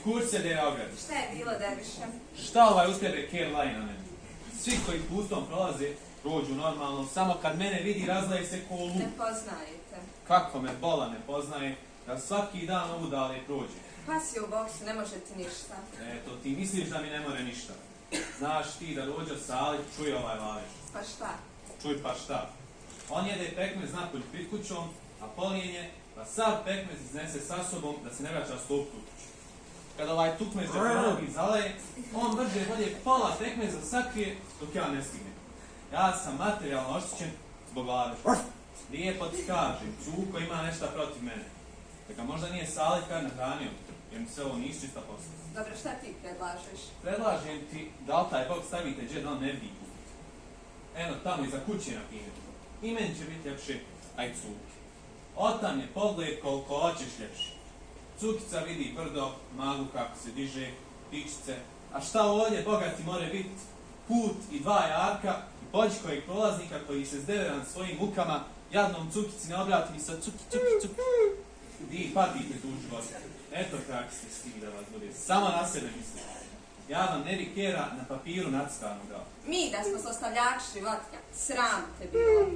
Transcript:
Kurse de ogad. Šta je bilo, derviše? Šta uspjeve ker laji na mene? Svi koji pustom prolaze, prođu normalno, samo kad mene vidi razlaje se ko luk. Ne poznajete. Kako me bola ne poznaje, da svaki dan ovu dale prođe. Pa si u boksu, ne može ti ništa. Eto, ti misliš da mi ne more ništa. Znaš ti da dođe Salih, čuje ovaj lavež. Pa šta? Čuj pa šta. On jede pekmez napolj pred kućom, a polijenje, pa sav pekmez iznese sa sobom da se ne vraća stop tu kuću. Kada ovaj tukmez džeponogi zaleje, on brže bolje pola pekmeza sakrije dok ja ne stignem. Ja sam materijalno oštećen zbog laveža. Lijepo ti kažem, Cuko ima nešto protiv mene. Da ga možda nije Salih kad nahranio, jer mi se ovo ništa čista posla. Dobro, šta ti predlažeš? Predlažem ti da li taj bok stavite gdje da on ne vidi. Eno, tamo iza kuće na primjer. I meni će biti ljepše, a i Cuki. Otam je pogled koliko hoćeš ljepše. Cukica vidi brdo, maglu kako se diže, pičice. A šta ovdje bogati more biti? Put i dva jarka i pođi kojeg prolaznika koji se zdeve nad svojim mukama, jadnom Cukici ne obrati ni sa cuki. Di patite tu život. Eto kako ste stigli da vas bude. Samo na sebe mislite. Ja vam ne bi kera na papiru nacrtanu dao. Mi da smo sastavljači životinja, sram te bilo.